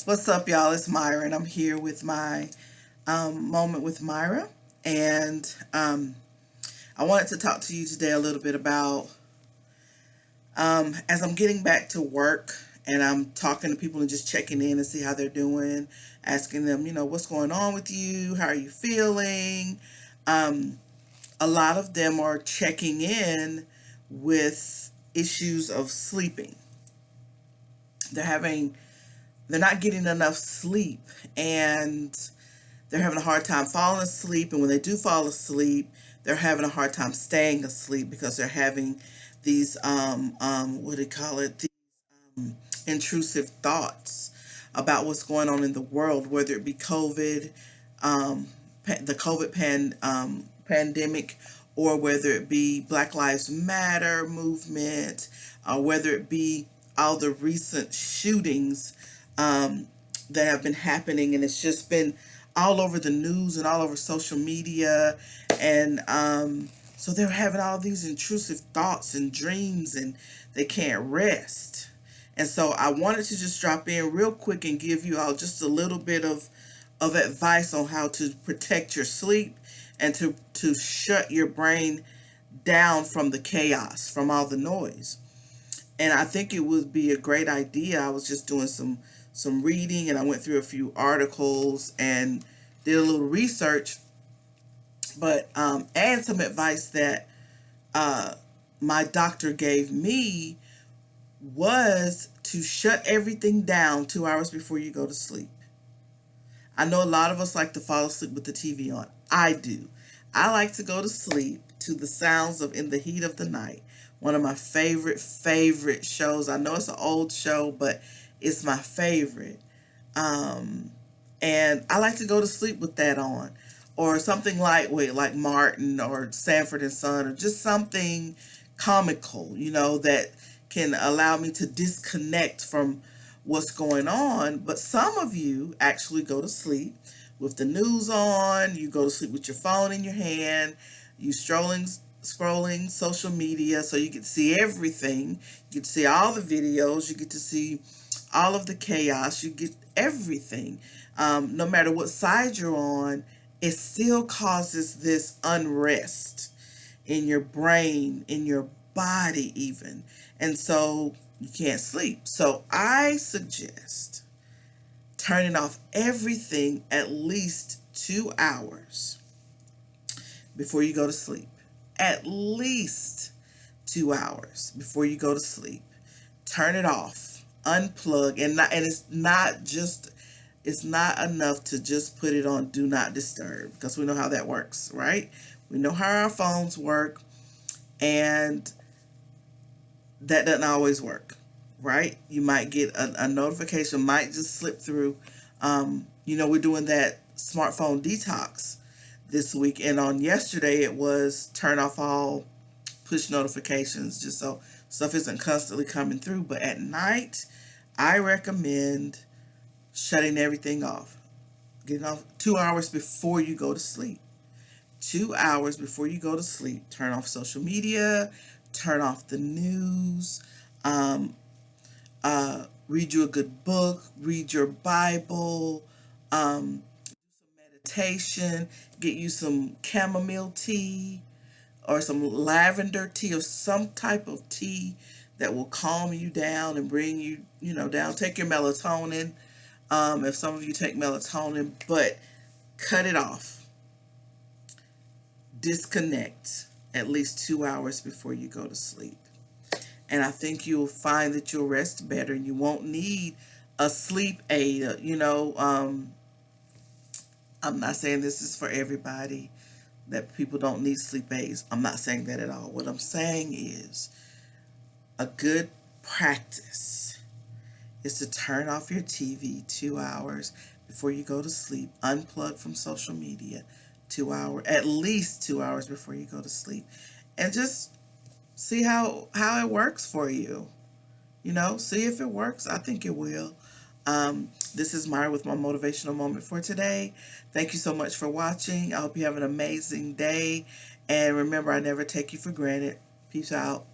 What's up, y'all? It's Myra, and I'm here with my moment with Myra. And I wanted to talk to you today a little bit about as I'm getting back to work and I'm talking to people and just checking in and see how they're doing, asking them, what's going on with you? How are you feeling? Um, a lot of them are checking in with issues of sleeping. They're having, they're not getting enough sleep, and they're having a hard time falling asleep, and when they do fall asleep, they're having a hard time staying asleep because they're having these what do you call it? These intrusive thoughts about what's going on in the world, whether it be COVID, the pandemic, or whether it be Black Lives Matter movement, whether it be all the recent shootings um, that have been happening, and it's just been all over the news and all over social media, and so they're having all these intrusive thoughts and dreams, and they can't rest. And so I wanted to just drop in real quick and give you all just a little bit of advice on how to protect your sleep and to shut your brain down from the chaos, from all the noise. And I think it would be a great idea. I was just doing some reading, and I went through a few articles and did a little research, but and some advice that uh, my doctor gave me was to shut everything down 2 hours before you go to sleep. I know a lot of us like to fall asleep with the TV on. I do. I like to go to sleep to the sounds of In the Heat of the Night. One of my favorite shows. I know it's an old show, but it's my favorite. Um, and I like to go to sleep with that on. Or something lightweight like Martin or Sanford and Son, or just something comical, that can allow me to disconnect from what's going on. But some of you actually go to sleep with the news on, you go to sleep with your phone in your hand, you scrolling social media, so you get to see everything. You get to see all the videos, you get to see all of the chaos, you get everything. No matter what side you're on, it still causes this unrest in your brain, in your body even. And so you can't sleep. So I suggest turning off everything at least 2 hours before you go to sleep. At least 2 hours before you go to sleep. Turn it off. Unplug. And it's not enough to just put it on do not disturb, because we know how that works, right? We know how our phones work, and that doesn't always work, right? You might get a notification, might just slip through. We're doing that smartphone detox this week, and on yesterday it was turn off all push notifications, just so stuff isn't constantly coming through. But at night, I recommend shutting everything off. Getting off 2 hours before you go to sleep. 2 hours before you go to sleep, turn off social media, turn off the news, um, read you a good book, read your Bible, do some meditation, get you some chamomile tea or some lavender tea or some type of tea that will calm you down and bring you, down. Take your melatonin, if some of you take melatonin, but cut it off. Disconnect at least 2 hours before you go to sleep. And I think you'll find that you'll rest better, and you won't need a sleep aid. I'm not saying this is for everybody, that people don't need sleep aids. I'm not saying that at all. What I'm saying is a good practice is to turn off your TV 2 hours before you go to sleep. Unplug from social media 2 hours, at least 2 hours before you go to sleep, and just see how it works for you. See if it works. I think it will. This is Myra with my motivational moment for today. Thank you so much for watching. I hope you have an amazing day. And remember, I never take you for granted. Peace out.